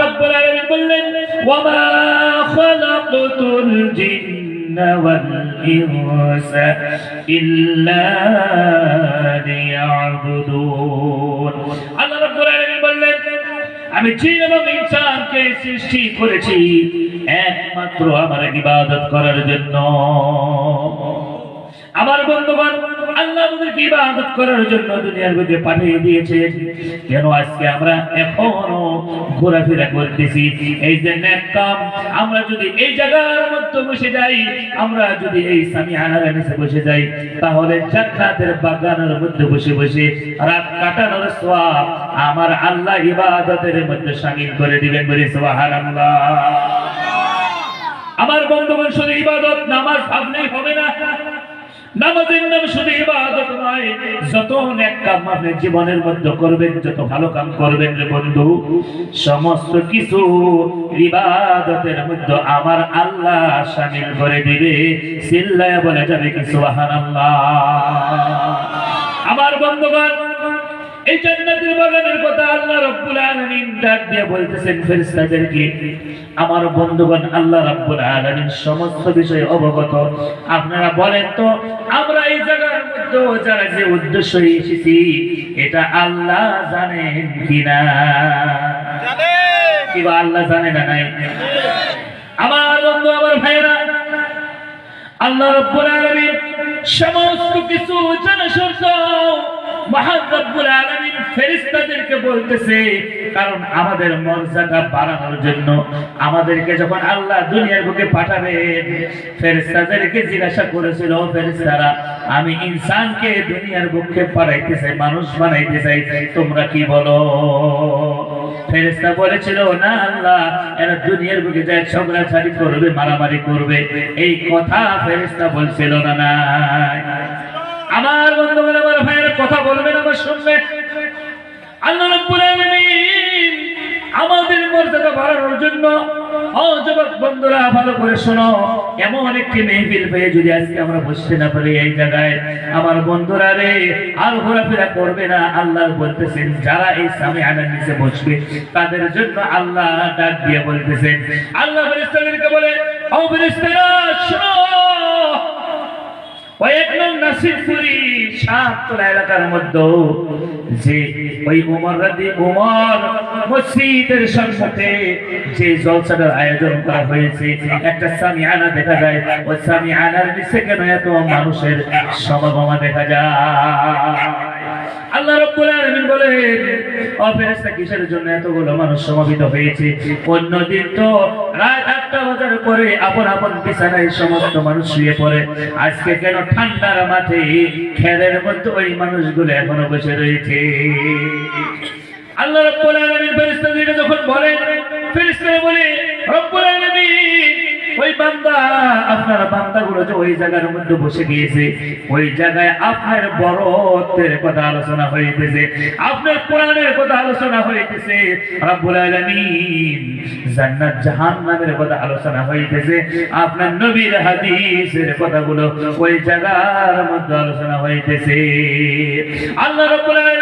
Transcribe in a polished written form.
রব্বুল আলামিন বললেন ওয়ামা খালাকতুল জিন্না ওয়াল ইনসা ইল্লা লিয়াবুদুন। আল্লাহ রব্বুল আলামিন বললেন আমি জিন এবং ইনসানকে সৃষ্টি করেছি একমাত্র আমার ইবাদত করার জন্য। আমার বন্ধুগণ, আল্লাহ আমাদেরকে ইবাদত করার জন্য দুনিয়ার বুকে পাঠিয়ে দিয়েছেন। কেন আজকে আমরা এখনো ঘোরাফেরা করতেছি? এই যে নেক কাম, আমরা যদি এই জায়গার মধ্যে বসে যাই, আমরা যদি এই সামিআনার নিচে বসে যাই, তাহলে জান্নাতের বাগানের মধ্যে বসে বসে রাত কাটানোর সওয়াব আমার আল্লাহ ইবাদতের মধ্যে শামিল করে দিবেন। বলি সুবহানাল্লাহ। আমার বন্ধুগণ, শুধু ইবাদত নামাজ ভাবলেই হবে না। নামাজের নাম শুধু ইবাদত নয়, যত নেক কাম আপনি জীবনের মধ্যে করবেন, যত ভালো কাম করবেন রে বন্ধু, সমস্ত কিছু ইবাদতের মধ্যে আমার আল্লাহ শামিল করে দিবে। চিল্লায়া বলে যাবে কি সুবহানাল্লাহ। আমার বন্ধুগণ, এই জান্নাতের বাগানের কথা আল্লাহ রাব্বুল আলামিন ডাক দিয়ে বলতেছেন ফেরেশতাদেরকে। আমার বন্ধুগণ, আল্লাহ রাব্বুল আলামিন সমস্ত বিষয়ে অবগত। আপনারা বলেন তো, আমরা এই জায়গার মধ্যে যারা যে উদ্দেশ্য এসেছি, এটা আল্লাহ জানেন কিনা? জানে। কিবা আল্লাহ জানে না নাই? আমার বন্ধু, আমার ভাইরা, আল্লাহ রাব্বুল আলামিন সমস্ত কিছু জানা সত্ত্বেও মহান রব্বুল আলামিন ফেরেশতাদেরকে বলতেছে, কারণ আমাদের মর্যাদা বাড়ানোর জন্য আমাদেরকে যখন আল্লাহ দুনিয়ার বুকে পাঠাবেন, ফেরেশতাদেরকে জিজ্ঞাসা করেছিল, ফেরেশতারা আমি ইনসানকে দুনিয়ার বুকে পাঠাইতে চাই, মানুষ বানাইতে চাই, তোমরা কি বলো? ফেরেশতা বলেছিল, না আল্লাহ, এরা দুনিয়ার বুকে যায় ঝগড়াঝাড়ি করবে, মারামারি করবে। এই কথা ফেরেশতা বলছিল না? না। আমার বন্ধুগণ, আমার ভাইয়ের কথা বলবেন, আমার শুনবে। আল্লাহ রাব্বুল আলামিন আমাদের মর্যাদা বাড়ানোর জন্য, ও যুবক বন্ধুরা ভালো করে শোনো, এমন একটি মেহফিল পেয়ে যদি আজকে আমরা বসতে না পারি এই জায়গায়, আমার বন্ধুরা রে, আর ঘোরাফেরা করবে না। আল্লাহ বলতেছেন, যারা এই সামিআনার নিচে বসবে তাদের জন্য আল্লাহ ডাক দিয়ে বলতেছেন। আল্লাহ ফেরেশতাদেরকে বলে, ও ফেরেশতারা শোনো, নাসিরপুরি সাততলা এলাকার মধ্যে যে ওই উমর মসজিদের সম্মুখে যে জলসাটার আয়োজন করা হয়েছে, একটা সামিআনা দেখা যায়। ওই সামিআনার নিচে কেন এত মানুষের সমাগম দেখা যায়? আল্লাহ রাব্বুল আলামিন বলেন, ও ফেরেশতা, কিসের জন্য এতগুলো মানুষ সমবেত হয়েছে? অন্যদিন তো রাত 8টা বাজার পরে আপন আপন বিছানায় সমস্ত মানুষ শুয়ে পড়ে, আজকে কেন ঠান্ডার মাঠে খেলের মধ্যে ওই মানুষগুলো এখনো বসে রয়েছে? আল্লাহ রাব্বুল আলামিন ফেরেশতাদেরকে যখন বলেন, ফেরেশতারা বলে, রব্বুল আলামিন ওই বান্দা, আপনার বান্দাগুলো যে ওই জায়গার মধ্যে বসে গিয়েছে, ওই জায়গায় আপনার বরত্বের কথা আলোচনা হইতেছে, আপনার কোরআনের কথা আলোচনা হইতেছে, রব্বুল আলামিন জান্নাত জাহান্নামের কথা আলোচনা হইতেছে, আপনার নবীর হাদিসের কথাগুলো ওই জায়গার মধ্যে আলোচনা হইতেছে। আল্লাহ রাব্বুল আলামিন